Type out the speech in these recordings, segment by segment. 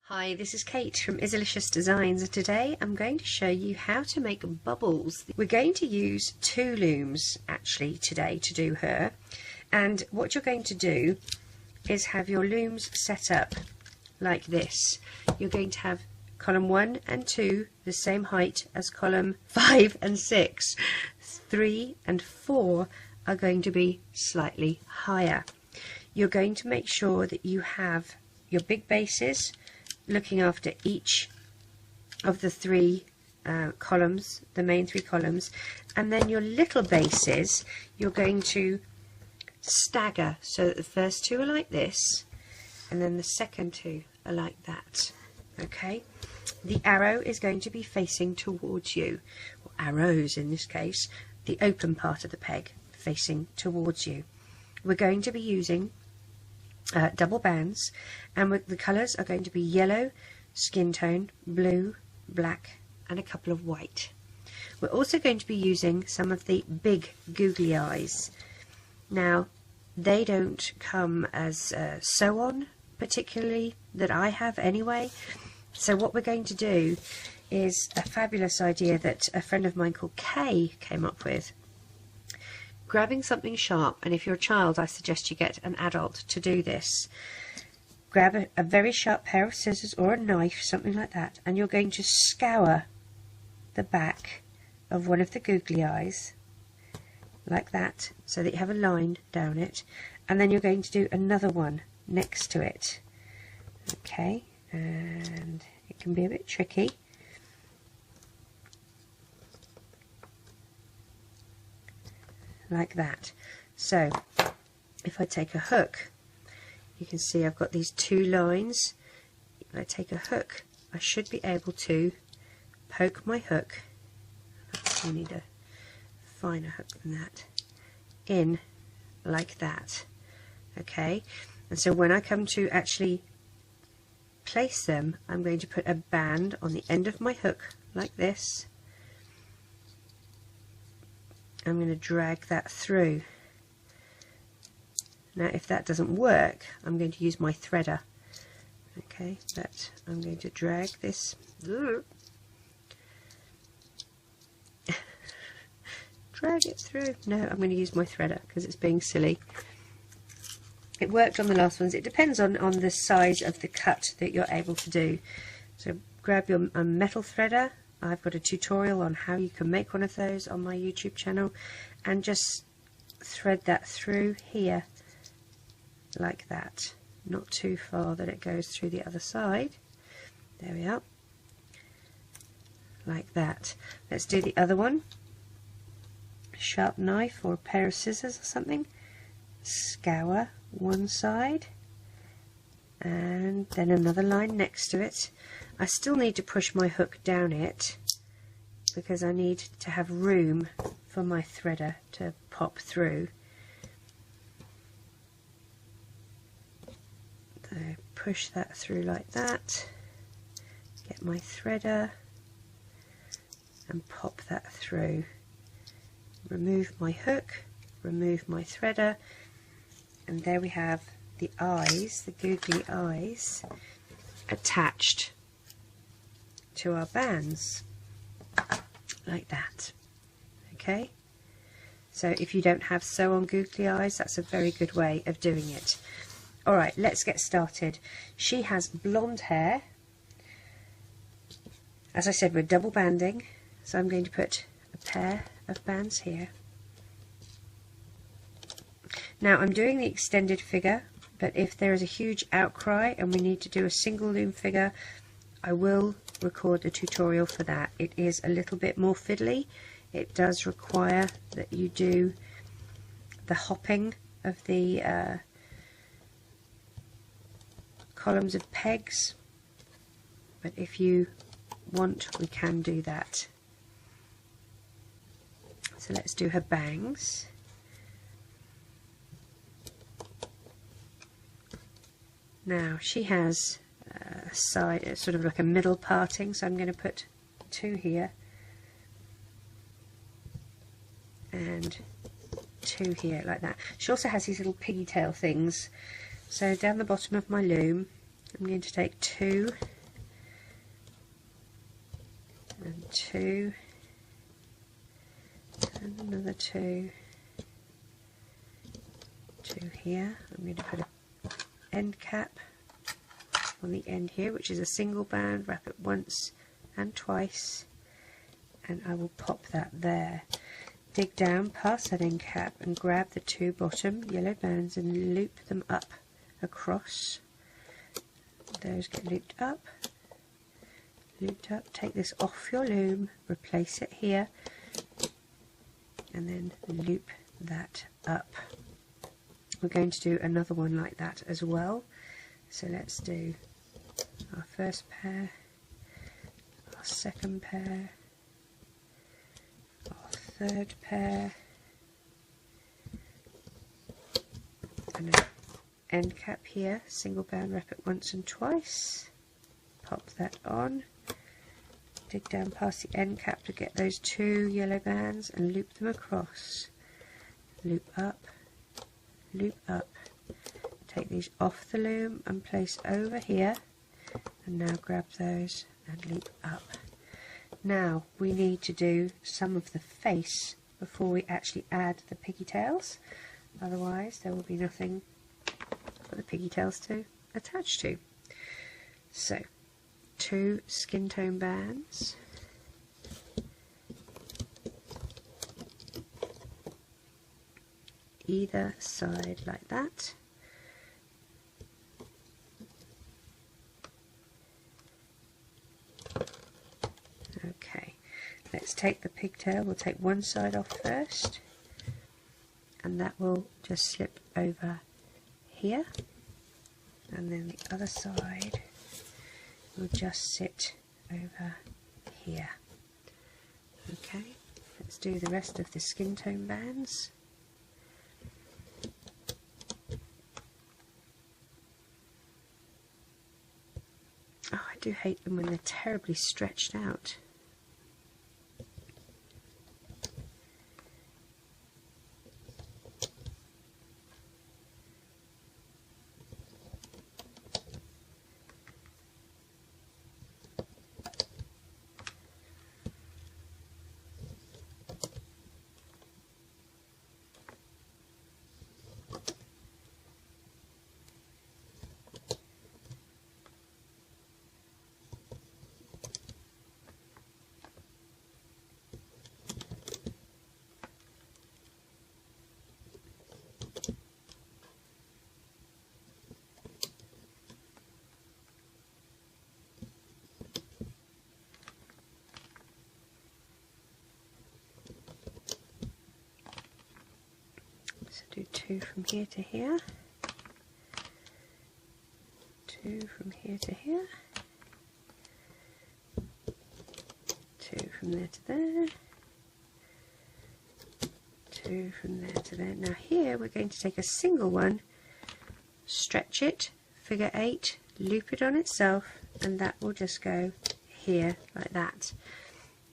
Hi, this is Kate from Izzalicious Designs, and today I'm going to show you how to make bubbles. We're going to use 2 looms actually today to do her, and what you're going to do is have your looms set up like this. You're going to have column 1 and 2 the same height as column 5 and 6. 3 and 4 are going to be slightly higher. You're going to make sure that you have your big bases looking after each of the 3 columns, the main 3 columns, and then your little bases you're going to stagger so that the first 2 are like this and then the second 2 are like that. Okay, the arrow is going to be facing towards you, or arrows in this case, the open part of the peg facing towards you. We're going to be using double bands, and the colours are going to be yellow, skin tone, blue, black and a couple of white. We're also going to be using some of the big googly eyes. Now they don't come as sew on particularly, that I have anyway, so what we're going to do is a fabulous idea that a friend of mine called Kay came up with. Grabbing something sharp, and if you're a child I suggest you get an adult to do this. Grab a very sharp pair of scissors or a knife, something like that, and you're going to scour the back of one of the googly eyes like that, so that you have a line down it, and then you're going to do another one next to it. Okay, and it can be a bit tricky. Like that. So if I take a hook, you can see I've got these 2 lines. If I take a hook, I should be able to poke my hook, I need a finer hook than that, in like that. Okay, and so when I come to actually place them, I'm going to put a band on the end of my hook like this. I'm going to drag that through. Now if that doesn't work, I'm going to use my threader. Okay, but I'm going to drag this drag it through. No, I'm going to use my threader because it's being silly. It worked on the last ones. It depends on the size of the cut that you're able to do. So grab your metal threader. I've got a tutorial on how you can make one of those on my YouTube channel, and just thread that through here like that, not too far that it goes through the other side. There we are, like that. Let's do the other one. A sharp knife or a pair of scissors or something, scour one side and then another line next to it. I still need to push my hook down it because I need to have room for my threader to pop through. So push that through like that, get my threader and pop that through. Remove my hook, remove my threader, and there we have the eyes, the googly eyes, attached to our bands like that. Okay, so if you don't have sew on googly eyes, that's a very good way of doing it. Alright, let's get started. She has blonde hair. As I said, we're double banding, so I'm going to put a pair of bands here. Now I'm doing the extended figure, but if there is a huge outcry and we need to do a single loom figure, I will record a tutorial for that. It is a little bit more fiddly. It does require that you do the hopping of the columns of pegs, but if you want, we can do that. So let's do her bangs. Now she has a side, sort of like a middle parting, so I'm going to put 2 here and 2 here like that. She also has these little pigtail things, so down the bottom of my loom I'm going to take 2 and 2, and another 2, 2 here. I'm going to put an end cap on the end here, which is a single band, wrap it once and twice, and I will pop that there. Dig down past that end cap and grab the 2 bottom yellow bands and loop them up across. Those get looped up, take this off your loom, replace it here, and then loop that up. We're going to do another one like that as well. So let's do our first pair, our second pair, our third pair, and an end cap here, single band, wrap it once and twice, pop that on, dig down past the end cap to get those 2 yellow bands and loop them across, loop up, take these off the loom and place over here, and now grab those and loop up. Now we need to do some of the face before we actually add the pigtails, otherwise there will be nothing for the pigtails to attach to. So 2 skin tone bands, either side like that. Okay, let's take the pigtail, we'll take one side off first, and that will just slip over here, and then the other side will just sit over here. Okay, let's do the rest of the skin tone bands. Oh, I do hate them when they're terribly stretched out. So do 2 from here to here, 2 from here to here, 2 from there to there, 2 from there to there. Now here we're going to take a single one, stretch it, figure 8, loop it on itself, and that will just go here like that.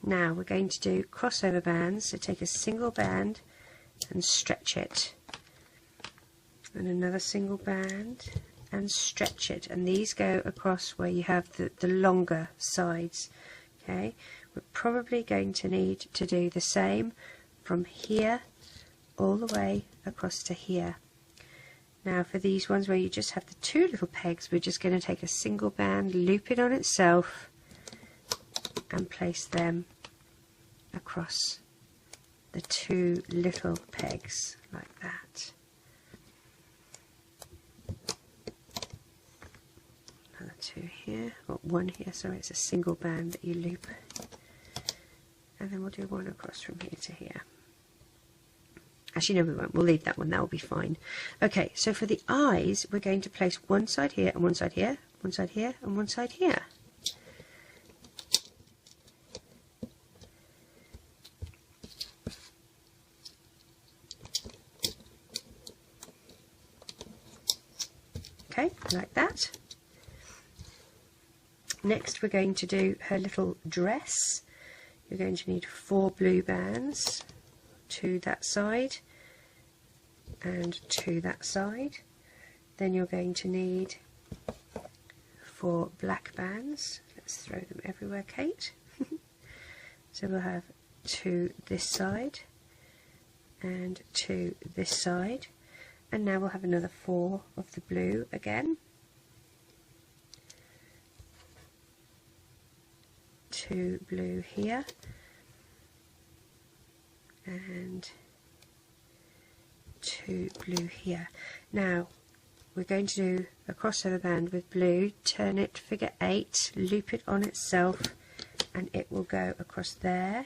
Now we're going to do crossover bands, so take a single band and stretch it, and another single band and stretch it, and these go across where you have the longer sides. Okay, we're probably going to need to do the same from here all the way across to here. Now for these ones where you just have the 2 little pegs, we're just going to take a single band, loop it on itself, and place them across the 2 little pegs like that. Another 2 here, or 1 here, sorry, it's a single band that you loop, and then we'll do 1 across from here to here. Actually no, we won't, we'll leave that one, that will be fine. Okay, so for the eyes we're going to place one side here and one side here, one side here and one side here. Okay, like that. Next we're going to do her little dress. You're going to need 4 blue bands, 2 that side and 2 that side. Then you're going to need 4 black bands. Let's throw them everywhere, Kate. So we'll have 2 this side and 2 this side, and now we'll have another 4 of the blue again, 2 blue here, and 2 blue here. Now we're going to do a crossover band with blue, turn it figure 8, loop it on itself, and it will go across there,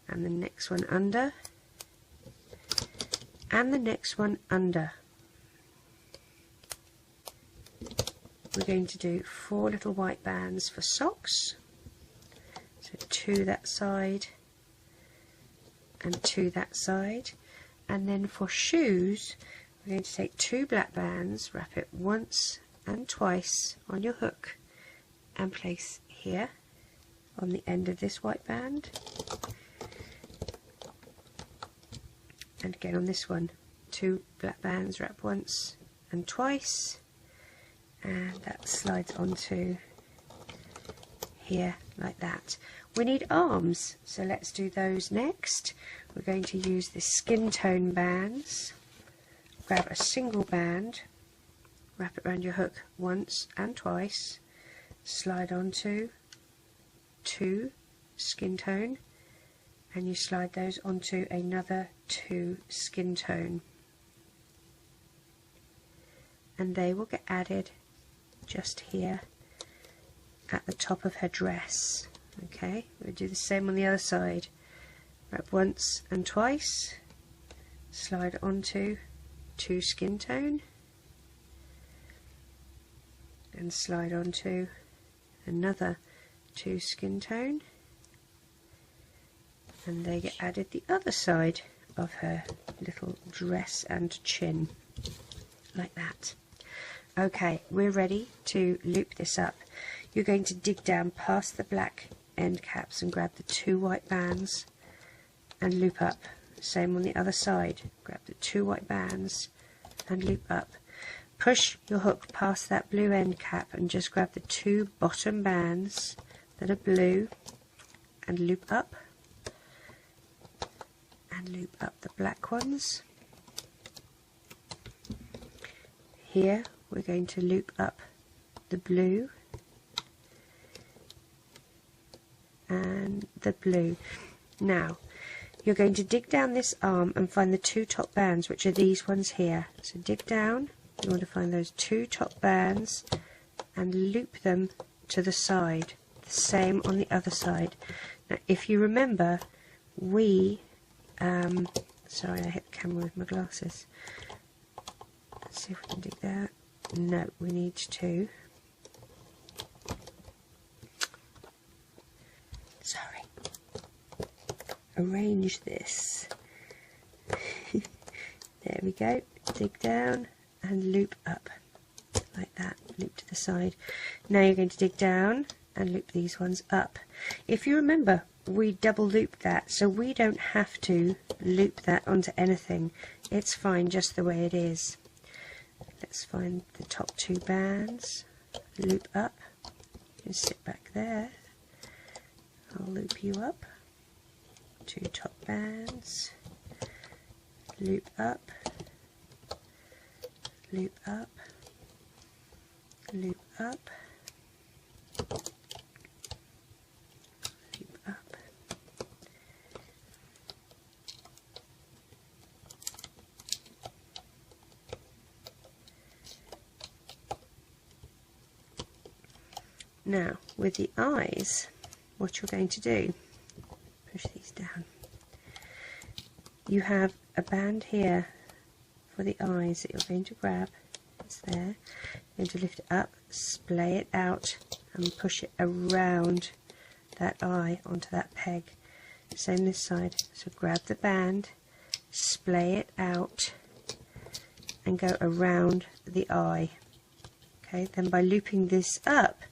and the next one under, and the next one under. We're going to do 4 little white bands for socks, so 2 that side and 2 that side, and then for shoes we're going to take 2 black bands, wrap it once and twice on your hook and place here on the end of this white band, and again on this one 2 black bands, wrap once and twice, and that slides onto here like that. We need arms, so let's do those next. We're going to use the skin tone bands. Grab a single band, wrap it around your hook once and twice, slide onto 2 skin tone, and you slide those onto another 2 skin tone, and they will get added just here at the top of her dress. Okay, we'll do the same on the other side. Wrap once and twice, slide onto 2 skin tone, and slide onto another 2 skin tone, and they get added the other side of her little dress and chin like that. Okay, we're ready to loop this up. You're going to dig down past the black end caps and grab the 2 white bands and loop up. Same on the other side, grab the 2 white bands and loop up. Push your hook past that blue end cap and just grab the 2 bottom bands that are blue and loop up, and loop up the black ones. Here we're going to loop up the blue and the blue. Now you're going to dig down this arm and find the 2 top bands, which are these ones here. So dig down, you want to find those 2 top bands and loop them to the side. The same on the other side. Now if you remember, we sorry, I hit the camera with my glasses. Let's see if we can dig that. No, we need to arrange this. There we go. Dig down and loop up like that. Loop to the side. Now you're going to dig down and loop these ones up. If you remember, we double looped that, so we don't have to loop that onto anything. It's fine just the way it is. Let's find the top 2 bands, loop up, and sit back there. I'll loop you up, 2 top bands, loop up, loop up, loop up, loop up. Now with the eyes, what you're going to do, push these down. You have a band here for the eyes that you're going to grab. It's there. You're going to lift it up, splay it out, and push it around that eye onto that peg. Same this side. So grab the band, splay it out, and go around the eye. Okay. Then by looping this up,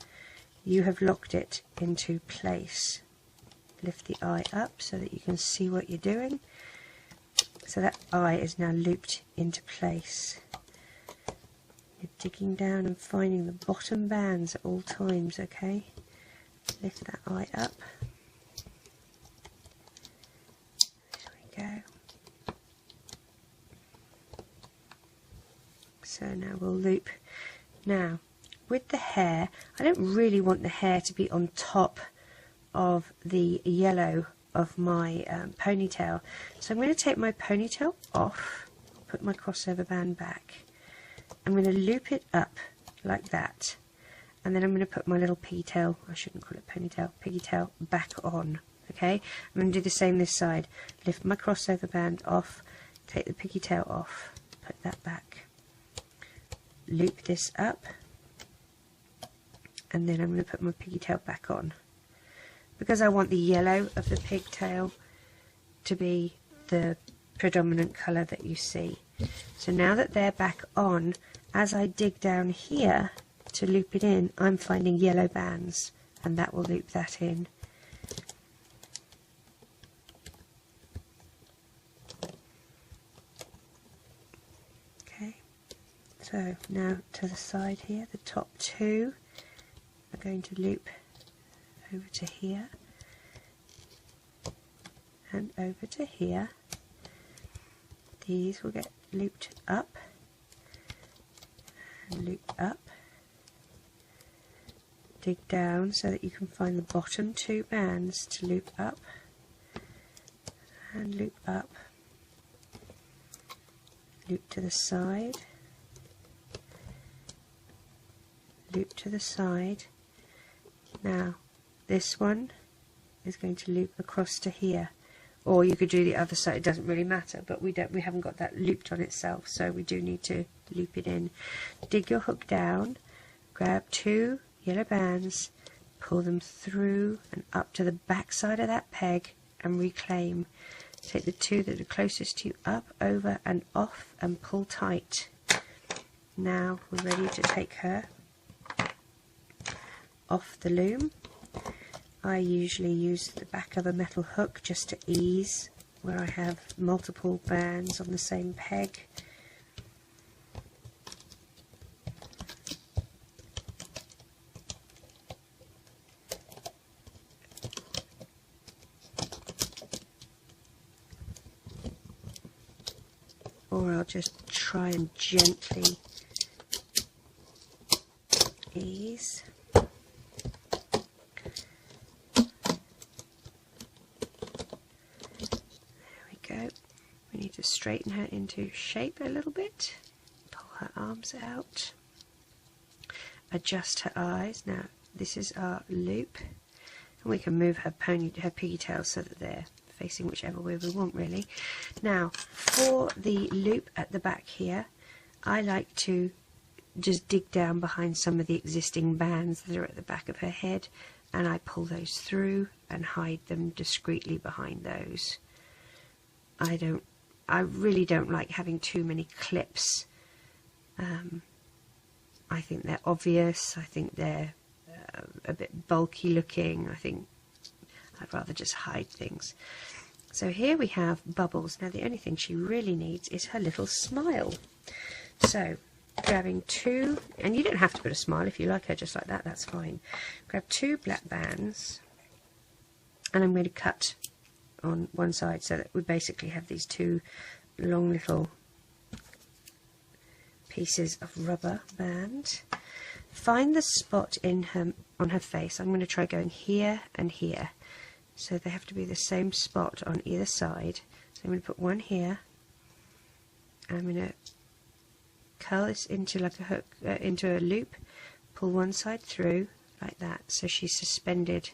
you have locked it into place. Lift the eye up so that you can see what you're doing. So that eye is now looped into place. You're digging down and finding the bottom bands at all times, okay? Lift that eye up. we go. So now we'll loop. Now with the hair, I don't really want the hair to be on top of the yellow of my ponytail, so I'm going to take my ponytail off, put my crossover band back, I'm going to loop it up like that, and then I'm going to put my little pigtail, I shouldn't call it ponytail, pigtail, back on. Okay, I'm going to do the same this side, lift my crossover band off, take the pigtail off, put that back, loop this up, and then I'm going to put my pigtail back on, because I want the yellow of the pigtail to be the predominant colour that you see. So now that they're back on, as I dig down here to loop it in, I'm finding yellow bands, and that will loop that in. Okay, so now to the side here, the top two are going to loop over to here and over to here. These will get looped up and looped up. Dig down so that you can find the bottom two bands to loop up and loop up. Loop to the side, loop to the side. Now this one is going to loop across to here, or you could do the other side, it doesn't really matter, but we haven't got that looped on itself, so we do need to loop it in. Dig your hook down, grab two yellow bands, pull them through and up to the back side of that peg and reclaim. Take the two that are closest to you up, over and off, and pull tight. Now we're ready to take her off the loom. I usually use the back of a metal hook just to ease where I have multiple bands on the same peg. Or I'll just try and gently ease. We need to straighten her into shape a little bit, pull her arms out, adjust her eyes. Now this is our loop, and we can move her pigtails so that they're facing whichever way we want really. Now for the loop at the back here, I like to just dig down behind some of the existing bands that are at the back of her head, and I pull those through and hide them discreetly behind those. I really don't like having too many clips. I think they're obvious, I think they're a bit bulky looking, I think I'd rather just hide things. So here we have Bubbles. Now the only thing she really needs is her little smile. So grabbing two, and you don't have to put a smile, if you like her just like that, that's fine. Grab two black bands, and I'm going to cut on one side so that we basically have these two long little pieces of rubber band. Find the spot in her on her face. I'm going to try going here and here, so they have to be the same spot on either side. So I'm going to put one here, and I'm going to curl this into like a hook, into a loop, pull one side through like that, so she's suspended.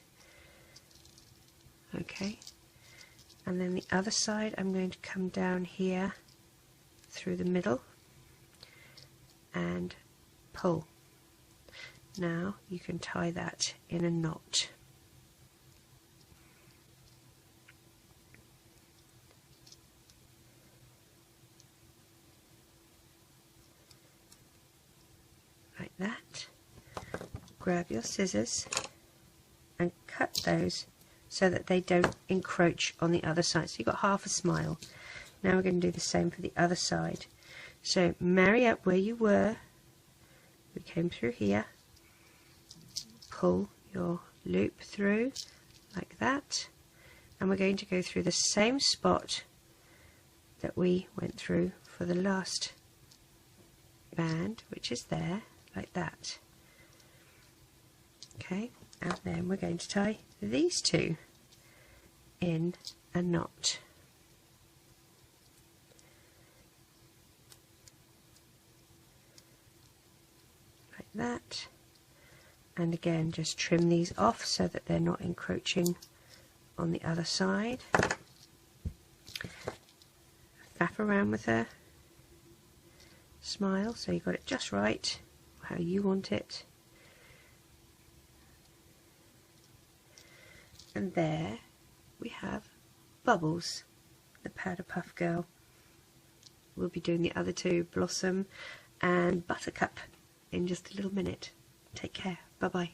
Okay. And then the other side, I'm going to come down here through the middle and pull. Now you can tie that in a knot. Like that. Grab your scissors and cut those so that they don't encroach on the other side. So you've got half a smile. Now we're going to do the same for the other side. So marry up where you were. We came through here. Pull your loop through like that. And we're going to go through the same spot that we went through for the last band, which is there, like that. Okay, and then we're going to tie these two in a knot. Like that. And again, just trim these off so that they're not encroaching on the other side. Faff around with her. Smile so you got it just right, how you want it. And there we have Bubbles, the Powerpuff girl. We'll be doing the other two, Blossom and Buttercup, in just a little minute. Take care. Bye bye.